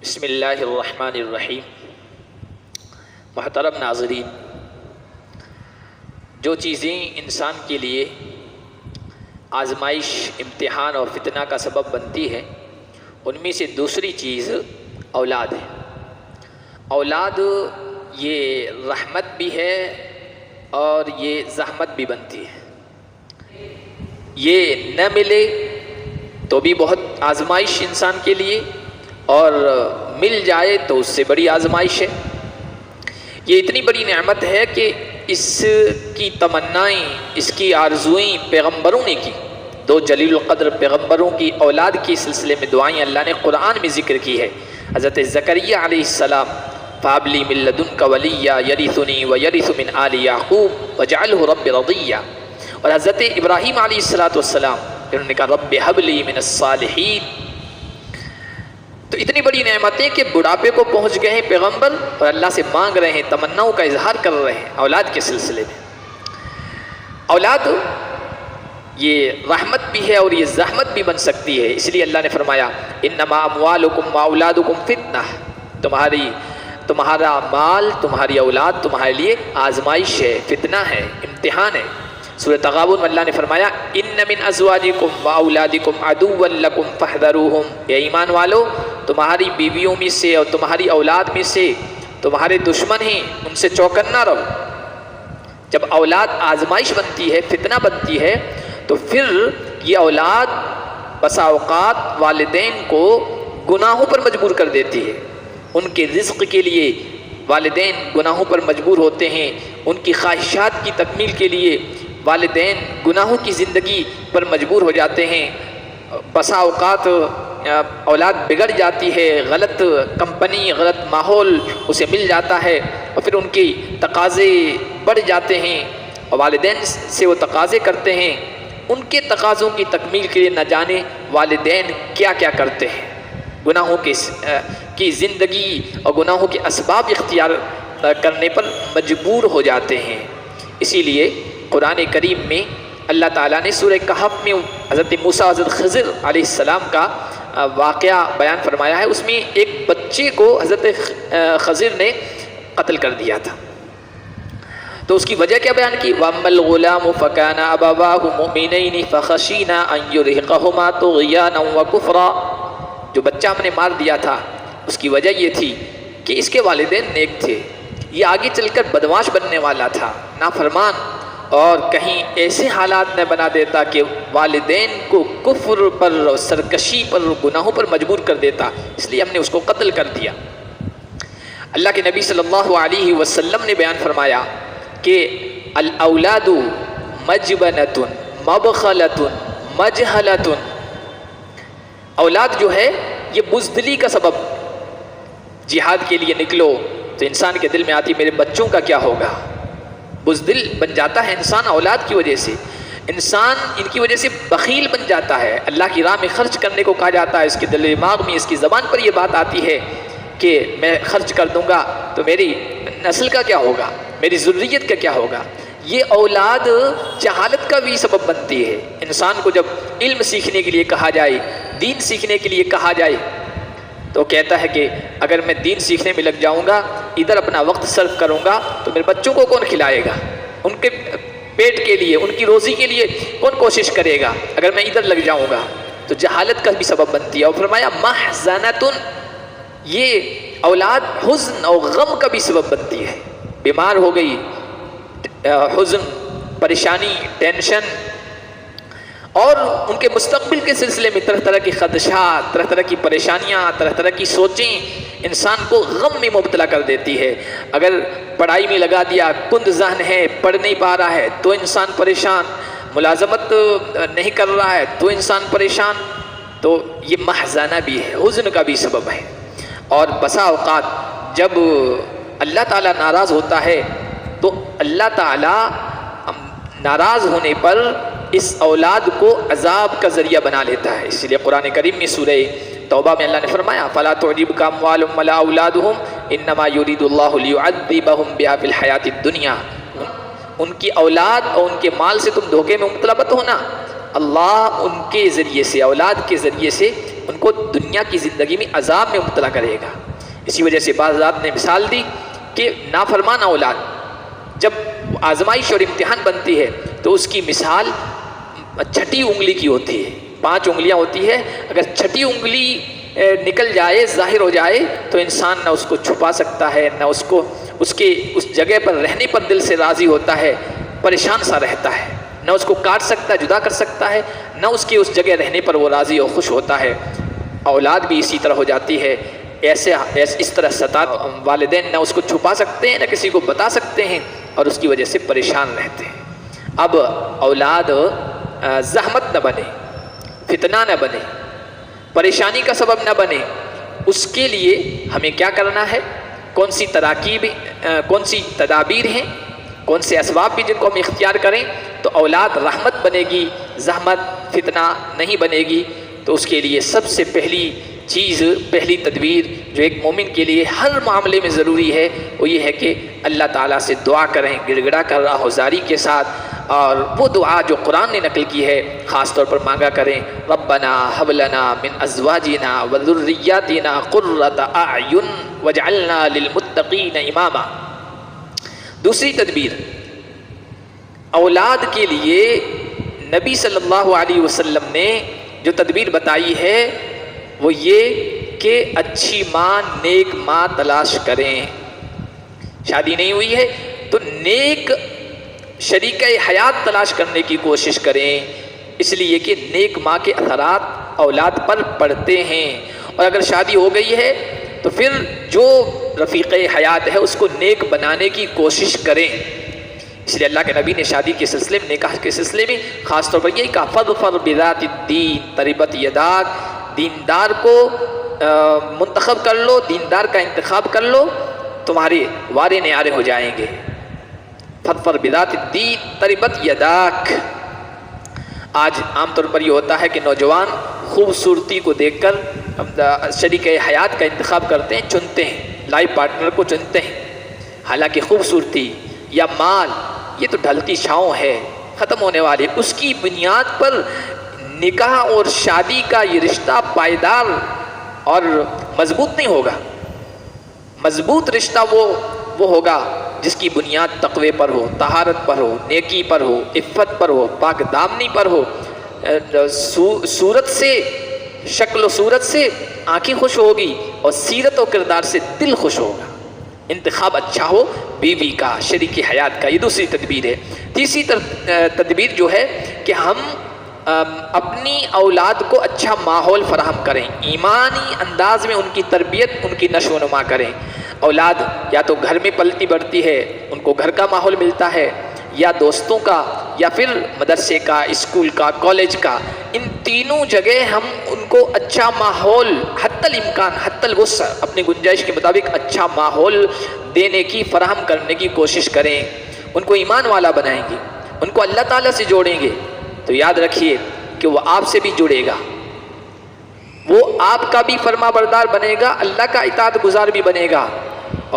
بسم اللہ الرحمن الرحیم۔ محترم ناظرین، جو چیزیں انسان کے لیے آزمائش، امتحان اور فتنہ کا سبب بنتی ہے، ان میں سے دوسری چیز اولاد ہے۔ اولاد یہ رحمت بھی ہے اور یہ زحمت بھی بنتی ہے۔ یہ نہ ملے تو بھی بہت آزمائش انسان کے لیے، اور مل جائے تو اس سے بڑی آزمائش ہے۔ یہ اتنی بڑی نعمت ہے کہ اس کی تمنائیں، اس کی آرزوئیں پیغمبروں نے کی۔ دو جلیل القدر پیغمبروں کی اولاد کے سلسلے میں دعائیں اللہ نے قرآن میں ذکر کی ہے۔ حضرت زکریا علیہ السلام، فَهَبْ لِي مِن لَّدُنْكَ وَلِيًّا يَرِثُنِي وَيَرِثُ مِنْ آلِ يَعْقُوبَ وَاجْعَلْهُ رَبِّ رَضِيًّا، اور حضرت ابراہیم علیہ السلام انہوں نے کہا رب هَبْ لِي مِنَ الصَّالِحِينَ۔ تو اتنی بڑی نعمتیں کہ بڑھاپے کو پہنچ گئے ہیں پیغمبر اور اللہ سے مانگ رہے ہیں، تمناؤں کا اظہار کر رہے ہیں اولاد کے سلسلے میں۔ اولاد یہ رحمت بھی ہے اور یہ زحمت بھی بن سکتی ہے، اس لیے اللہ نے فرمایا انما اموالکم واولادکم فتنہ، تمہارا مال، تمہاری اولاد تمہارے لیے آزمائش ہے، فتنہ ہے، امتحان ہے۔ سورۃ تغابن میں اللہ نے فرمایا ان من ازواجکم واولادکم عدوا لکم فاحذروہم، اے ایمان والو، تمہاری بیویوں میں سے اور تمہاری اولاد میں سے تمہارے دشمن ہیں، ان سے چوکنا رہو۔ جب اولاد آزمائش بنتی ہے، فتنہ بنتی ہے، تو پھر یہ اولاد بسا اوقات والدین کو گناہوں پر مجبور کر دیتی ہے۔ ان کے رزق کے لیے والدین گناہوں پر مجبور ہوتے ہیں، ان کی خواہشات کی تکمیل کے لیے والدین گناہوں کی زندگی پر مجبور ہو جاتے ہیں۔ بسا اوقات اولاد بگڑ جاتی ہے، غلط کمپنی، غلط ماحول اسے مل جاتا ہے، اور پھر ان کی تقاضے بڑھ جاتے ہیں اور والدین سے وہ تقاضے کرتے ہیں۔ ان کے تقاضوں کی تکمیل کے لیے نہ جانے والدین کیا کیا کرتے ہیں، گناہوں کی زندگی اور گناہوں کے اسباب اختیار کرنے پر مجبور ہو جاتے ہیں۔ اسی لیے قرآن کریم میں اللہ تعالیٰ نے سورہ کہف میں حضرت موسیٰ حضرت خضر علیہ السلام کا واقعہ بیان فرمایا ہے۔ اس میں ایک بچے کو حضرت خضر نے قتل کر دیا تھا، تو اس کی وجہ کیا بیان کی؟ وَأَمَّا الْغُلَامُ فَكَانَ أَبَوَاهُ مُؤْمِنَيْنِ فَخَشِينَا أَن يُرْهِقَهُمَا طُغْيَانًا وَكُفْرًا، جو بچہ ہم نے مار دیا تھا اس کی وجہ یہ تھی کہ اس کے والدین نیک تھے، یہ آگے چل کر بدمعاش بننے والا تھا، نافرمان، اور کہیں ایسے حالات نہ بنا دیتا کہ والدین کو کفر پر، سرکشی پر، گناہوں پر مجبور کر دیتا، اس لیے ہم نے اس کو قتل کر دیا۔ اللہ کے نبی صلی اللہ علیہ وسلم نے بیان فرمایا کہ الاولاد مجبنۃ مبخلۃ مجہلۃ، اولاد جو ہے یہ بزدلی کا سبب۔ جہاد کے لیے نکلو تو انسان کے دل میں آتی میرے بچوں کا کیا ہوگا، بزدل بن جاتا ہے انسان اولاد کی وجہ سے۔ انسان ان کی وجہ سے بخیل بن جاتا ہے، اللہ کی راہ میں خرچ کرنے کو کہا جاتا ہے، اس کے دل و دماغ میں، اس کی زبان پر یہ بات آتی ہے کہ میں خرچ کر دوں گا تو میری نسل کا کیا ہوگا، میری ذریت کا کیا ہوگا۔ یہ اولاد جہالت کا بھی سبب بنتی ہے۔ انسان کو جب علم سیکھنے کے لیے کہا جائے، دین سیکھنے کے لیے کہا جائے، تو کہتا ہے کہ اگر میں دین سیکھنے میں لگ جاؤں گا، ادھر اپنا وقت صرف کروں گا تو میرے بچوں کو کون کھلائے گا، ان کے پیٹ کے لیے، ان کی روزی کے لیے کون کوشش کرے گا اگر میں ادھر لگ جاؤں گا، تو جہالت کا بھی سبب بنتی ہے۔ اور فرمایا محزنۃ، یہ اولاد حزن اور غم کا بھی سبب بنتی ہے۔ بیمار ہو گئی، حزن، پریشانی، ٹینشن، اور ان کے مستقبل کے سلسلے میں طرح طرح کی خدشات، طرح طرح کی پریشانیاں، طرح طرح کی سوچیں انسان کو غم میں مبتلا کر دیتی ہے۔ اگر پڑھائی میں لگا دیا، کند ذہن ہے، پڑھ نہیں پا رہا ہے تو انسان پریشان، ملازمت نہیں کر رہا ہے تو انسان پریشان، تو یہ محزنہ بھی ہے، حزن کا بھی سبب ہے۔ اور بسا اوقات جب اللہ تعالیٰ ناراض ہوتا ہے تو اللہ تعالیٰ ناراض ہونے پر اس اولاد کو عذاب کا ذریعہ بنا لیتا ہے۔ اس لیے قرآن کریم میں سورہ توبہ میں اللہ نے فرمایا فَلَا تُعْجِبْكَ أَمْوَالُهُمْ وَلَا أَوْلَادُهُمْ إِنَّمَا يُرِيدُ اللَّهُ لِيُعَذِّبَهُمْ بِهَا فِي الْحَيَاةِ الدُّنْيَا، ان کی اولاد اور ان کے مال سے تم دھوکے میں مبتلا مت ہونا، اللہ ان کے ذریعے سے، اولاد کے ذریعے سے ان کو دنیا کی زندگی میں عذاب میں مبتلا کرے گا۔ اسی وجہ سے بعض ذات نے مثال دی کہ نافرمان اولاد جب آزمائش اور امتحان بنتی ہے تو اس کی مثال چھٹی انگلی کی ہوتی ہے۔ 5 انگلیاں ہوتی ہے، اگر چھٹی انگلی نکل جائے، ظاہر ہو جائے، تو انسان نہ اس کو چھپا سکتا ہے، نہ اس جگہ پر رہنے پر دل سے راضی ہوتا ہے، پریشان سا رہتا ہے، نہ اس کو کاٹ سکتا، جدا کر سکتا ہے، نہ اس جگہ رہنے پر وہ راضی اور خوش ہوتا ہے۔ اولاد بھی اسی طرح ہو جاتی ہے، اس طرح والدین نہ اس کو چھپا سکتے ہیں، نہ کسی کو بتا سکتے ہیں، اور اس کی وجہ سے پریشان رہتے ہیں۔ اب اولاد زحمت نہ بنے، فتنہ نہ بنے، پریشانی کا سبب نہ بنے، اس کے لیے ہمیں کیا کرنا ہے؟ کون سی تدابیر ہیں، کون سے اسباب بھی جن کو ہم اختیار کریں تو اولاد رحمت بنے گی، زحمت فتنہ نہیں بنے گی۔ تو اس کے لیے سب سے پہلی تدبیر جو ایک مومن کے لیے ہر معاملے میں ضروری ہے وہ یہ ہے کہ اللہ تعالیٰ سے دعا کریں، گڑ گڑا کر راہوزاری کے ساتھ، اور وہ دعا جو قرآن نے نقل کی ہے خاص طور پر مانگا کریں، ربنا ھب لنا من ازواجنا وذریاتنا قرۃ اعین واجعلنا للمتقین اماما۔ دوسری تدبیر اولاد کے لیے نبی صلی اللہ علیہ وسلم نے جو تدبیر بتائی ہے وہ یہ کہ اچھی ماں، نیک ماں تلاش کریں۔ شادی نہیں ہوئی ہے تو نیک شریک حیات تلاش کرنے کی کوشش کریں، اس لیے کہ نیک ماں کے اثرات اولاد پر پڑتے ہیں، اور اگر شادی ہو گئی ہے تو پھر جو رفیق حیات ہے اس کو نیک بنانے کی کوشش کریں۔ اس لیے اللہ کے نبی نے شادی کے سلسلے میں، نکاح کے سلسلے میں خاص طور پر یہی کہا، فاظفر بذات الدین تربت یداک، دیندار کو منتخب کر لو، دیندار کا انتخاب کر لو، تمہارے وارے نیارے ہو جائیں گے۔ فاظفر بذات الدین تربت یداک۔ آج عام طور پر یہ ہوتا ہے کہ نوجوان خوبصورتی کو دیکھ کر شریک حیات کا انتخاب کرتے ہیں، چنتے ہیں، لائف پارٹنر کو چنتے ہیں، حالانکہ خوبصورتی یا مال یہ تو ڈھلتی چھاؤں ہے، ختم ہونے والی، اس کی بنیاد پر نکاح اور شادی کا یہ رشتہ پائیدار اور مضبوط نہیں ہوگا۔ مضبوط رشتہ وہ ہوگا جس کی بنیاد تقوی پر ہو، طہارت پر ہو، نیکی پر ہو، عفت پر ہو، پاک دامنی پر ہو، صورت سے، شکل و صورت سے آنکھیں خوش ہوگی اور سیرت و کردار سے دل خوش ہوگا۔ انتخاب اچھا ہو بیوی کا، شریک حیات کا، یہ دوسری تدبیر ہے۔ تیسری تدبیر جو ہے کہ ہم اپنی اولاد کو اچھا ماحول فراہم کریں، ایمانی انداز میں ان کی تربیت، ان کی نشو و نما کریں۔ اولاد یا تو گھر میں پلتی بڑھتی ہے، ان کو گھر کا ماحول ملتا ہے، یا دوستوں کا، یا پھر مدرسے کا، اسکول کا، کالج کا، ان تینوں جگہ ہم ان کو اچھا ماحول حتی الامکان، حتی الوسع، اپنی گنجائش کے مطابق اچھا ماحول دینے کی، فراہم کرنے کی کوشش کریں۔ ان کو ایمان والا بنائیں گے، ان کو اللہ تعالیٰ سے جوڑیں گے تو یاد رکھیے کہ وہ آپ سے بھی جڑے گا، وہ آپ کا بھی فرما بردار بنے گا، اللہ کا اطاعت گزار بھی بنے گا۔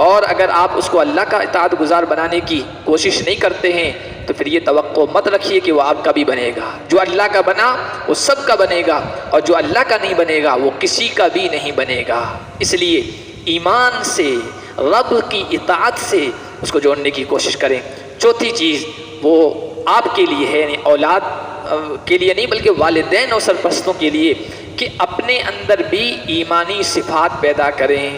اور اگر آپ اس کو اللہ کا اطاعت گزار بنانے کی کوشش نہیں کرتے ہیں تو پھر یہ توقع مت رکھیے کہ وہ آپ کا بھی بنے گا۔ جو اللہ کا بنا وہ سب کا بنے گا، اور جو اللہ کا نہیں بنے گا وہ کسی کا بھی نہیں بنے گا۔ اس لیے ایمان سے، رب کی اطاعت سے اس کو جوڑنے کی کوشش کریں۔ چوتھی چیز وہ آپ کے لیے ہے، یعنی اولاد کے لیے نہیں بلکہ والدین اور سرپرستوں کے لیے، کہ اپنے اندر بھی ایمانی صفات پیدا کریں،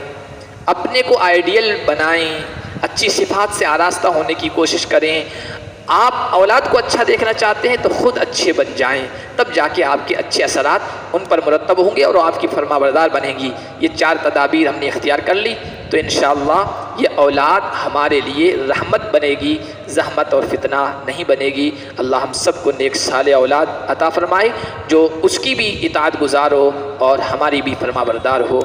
اپنے کو آئیڈیل بنائیں، اچھی صفات سے آراستہ ہونے کی کوشش کریں۔ آپ اولاد کو اچھا دیکھنا چاہتے ہیں تو خود اچھے بن جائیں، تب جا کے آپ کے اچھے اثرات ان پر مرتب ہوں گے اور آپ کی فرما بردار بنیں گی۔ یہ 4 تدابیر ہم نے اختیار کر لی تو انشاءاللہ یہ اولاد ہمارے لیے رحمت بنے گی، زحمت اور فتنہ نہیں بنے گی۔ اللہ ہم سب کو نیک صالح اولاد عطا فرمائے جو اس کی بھی اطاعت گزار ہو اور ہماری بھی فرما بردار ہو۔